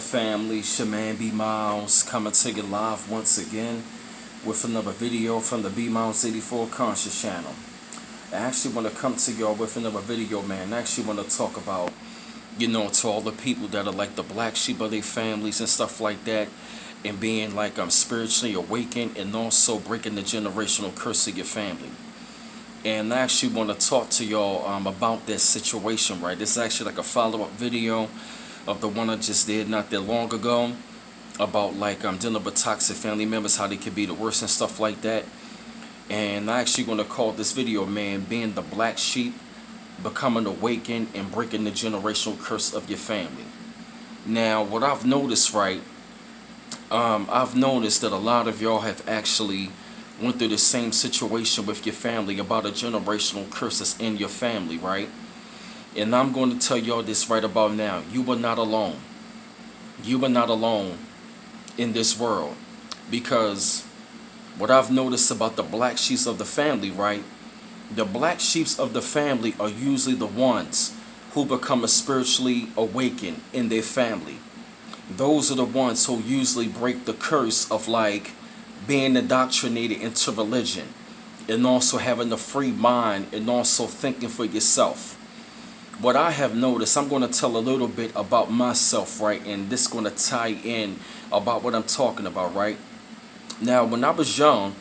family? It's your man B Miles coming to you live once again with another video from the B Miles 84 Conscious channel. I actually want to come to y'all with another video, man. I actually want to talk about, to all the people that are like the black sheep of their families and stuff like that, and being like spiritually awakened and also breaking the generational curse of your family. And I actually want to talk to y'all about this situation, right? This is actually like a follow-up video of the one I just did not that long ago about like dealing with toxic family members, how they can be the worst and stuff like that. And I actually want to call this video, man, being the black sheep, becoming awakened and breaking the generational curse of your family. Now, what I've noticed, right, I've noticed that a lot of y'all have actually went through the same situation with your family about a generational curse that's in your family, right? And I'm going to tell y'all this right about now. You are not alone. You are not alone in this world. Because what I've noticed about the black sheep of the family, right? The black sheep of the family are usually the ones who become spiritually awakened in their family. Those are the ones who usually break the curse of like being indoctrinated into religion and also having a free mind and also thinking for yourself. What I have noticed, I'm going to tell a little bit about myself, right? And this is going to tie in about what I'm talking about, right? Now, when I was young,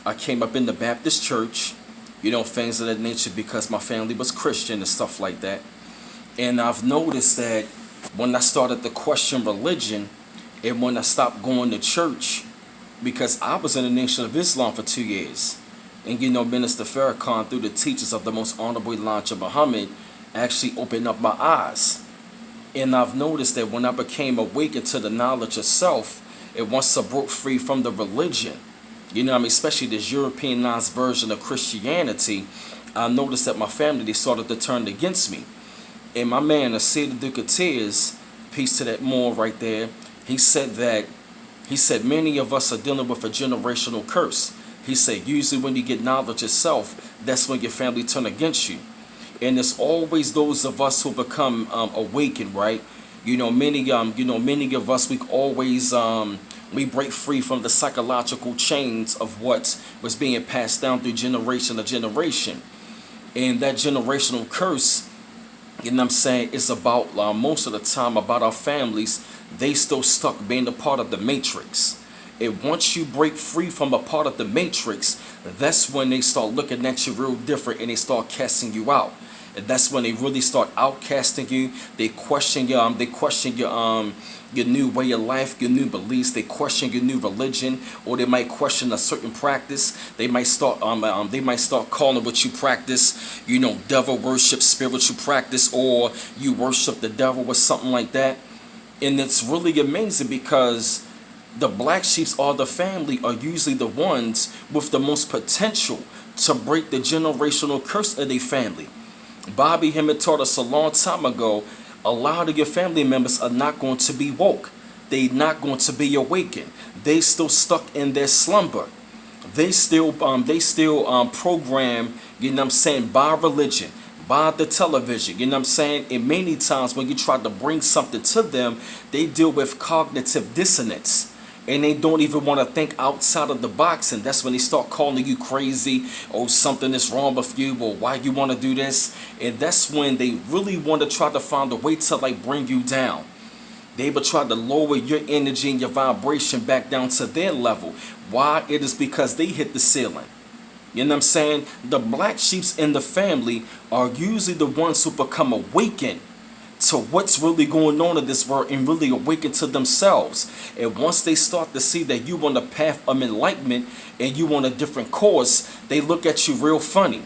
I came up in the Baptist church, things of that nature, because my family was Christian and stuff like that. And I've noticed that when I started to question religion and when I stopped going to church, because I was in the Nation of Islam for 2 years. And Minister Farrakhan, through the teachings of the Most Honorable Elijah Muhammad, actually opened up my eyes. And I've noticed that when I became awakened to the knowledge of self, it once I broke free from the religion, especially this Europeanized version of Christianity, I noticed that my family, they started to turn against me. And my man, Asida Ducateers, peace to that more right there, he said many of us are dealing with a generational curse. He said usually when you get knowledge of self, that's when your family turn against you. And it's always those of us who become awakened, right? Many of us, we always we break free from the psychological chains of what was being passed down through generation to generation. And that generational curse, is about most of the time about our families. They still stuck being a part of the matrix. And once you break free from a part of the matrix, that's when they start looking at you real different and they start casting you out. And that's when they really start outcasting you. They question your new way of life, your new beliefs. They question your new religion, or they might question a certain practice. They might start calling what you practice, devil worship, spiritual practice, or you worship the devil or something like that. And it's really amazing because the black sheep of the family are usually the ones with the most potential to break the generational curse of their family. Bobby Hemmett taught us a long time ago, a lot of your family members are not going to be woke. They're not going to be awakened. They still stuck in their slumber. They still program, by religion, by the television, And many times when you try to bring something to them, they deal with cognitive dissonance. And they don't even want to think outside of the box. And that's when they start calling you crazy, or something is wrong with you, or why you want to do this. And that's when they really want to try to find a way to like bring you down. They will try to lower your energy and your vibration back down to their level. Why? It is because they hit the ceiling. The black sheep in the family are usually the ones who become awakened to what's really going on in this world and really awaken to themselves. And once they start to see that you on the path of enlightenment and you on a different course, they look at you real funny.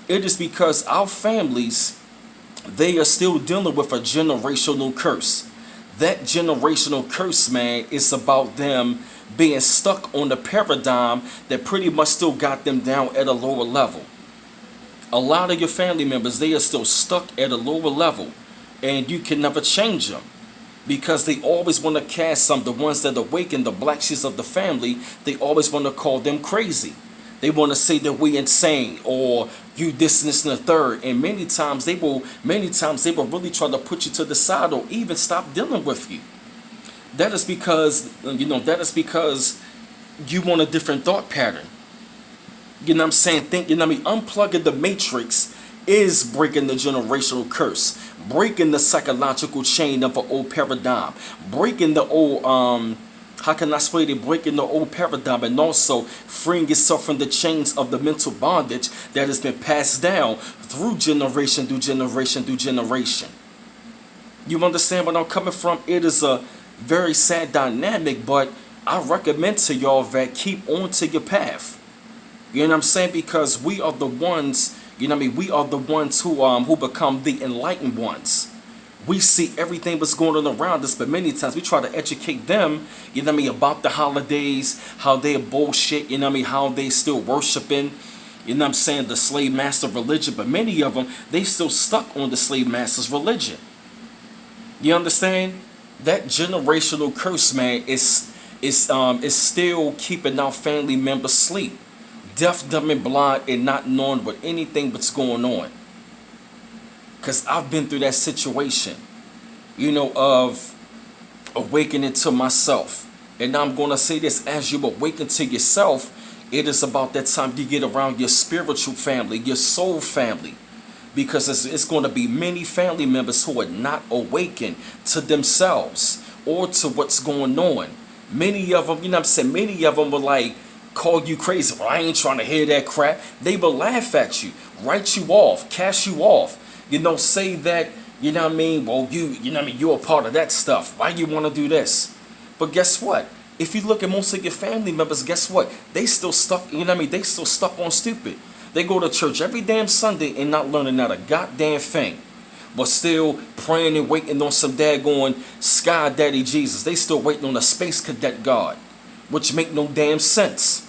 It is because our families, they are still dealing with a generational curse. That generational curse, man, is about them being stuck on the paradigm that pretty much still got them down at a lower level. A lot of your family members, they are still stuck at a lower level. And you can never change them because they always want to cast some, the ones that awaken the black sheep of the family, they always want to call them crazy. They want to say that we insane or you this and this and the third. And many times they will really try to put you to the side or even stop dealing with you. That is because, that is because you want a different thought pattern. You know what I'm saying? Think, unplugging the matrix is breaking the generational curse, breaking the psychological chain of an old paradigm, breaking the old, how can I explain it? Breaking the old paradigm, and also freeing yourself from the chains of the mental bondage that has been passed down through generation through generation through generation. You understand where I'm coming from? It is a very sad dynamic, but I recommend to y'all that keep on to your path. You know what I'm saying? Because we are the ones, we are the ones who become the enlightened ones. We see everything that's going on around us, but many times we try to educate them, about the holidays, how they're bullshit, how they still worshiping, the slave master religion. But many of them, they still stuck on the slave master's religion. You understand? That generational curse, man, is still keeping our family members asleep, deaf, dumb, and blind, and not knowing what anything that's going on. Because I've been through that situation, of awakening to myself. And I'm going to say this: as you awaken to yourself, it is about that time you get around your spiritual family, your soul family. Because it's going to be many family members who are not awakened to themselves or to what's going on. Many of them, many of them will like call you crazy. Well, I ain't trying to hear that crap. They will laugh at you, write you off, cast you off. Say that, well, you're a part of that stuff. Why you want to do this? But guess what? If you look at most of your family members, guess what? They still stuck, they still stuck on stupid. They go to church every damn Sunday and not learning not a goddamn thing, but still praying and waiting on some daggone sky daddy Jesus. They still waiting on a space cadet God, which make no damn sense.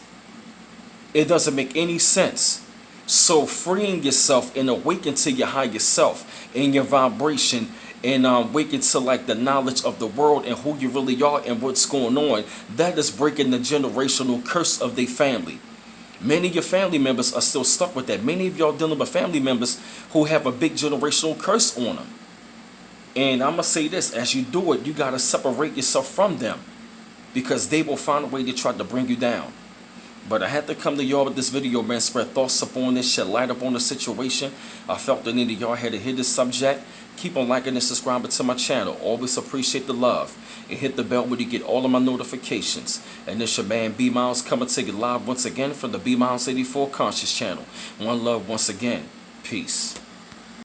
It doesn't make any sense. So freeing yourself and awaken to your higher self and your vibration, and awaken to like the knowledge of the world and who you really are and what's going on, that is breaking the generational curse of their family. Many of your family members are still stuck with that. Many of y'all dealing with family members who have a big generational curse on them. And I'm going to say this: as you do it, you got to separate yourself from them, because they will find a way to try to bring you down. But I had to come to y'all with this video, man, spread thoughts upon this, shed light upon the situation. I felt the need of y'all had to hear this subject. Keep on liking and subscribing to my channel. Always appreciate the love. And hit the bell when you get all of my notifications. And this your man B Miles coming to you live once again from the B Miles 84 Conscious channel. One love once again. Peace.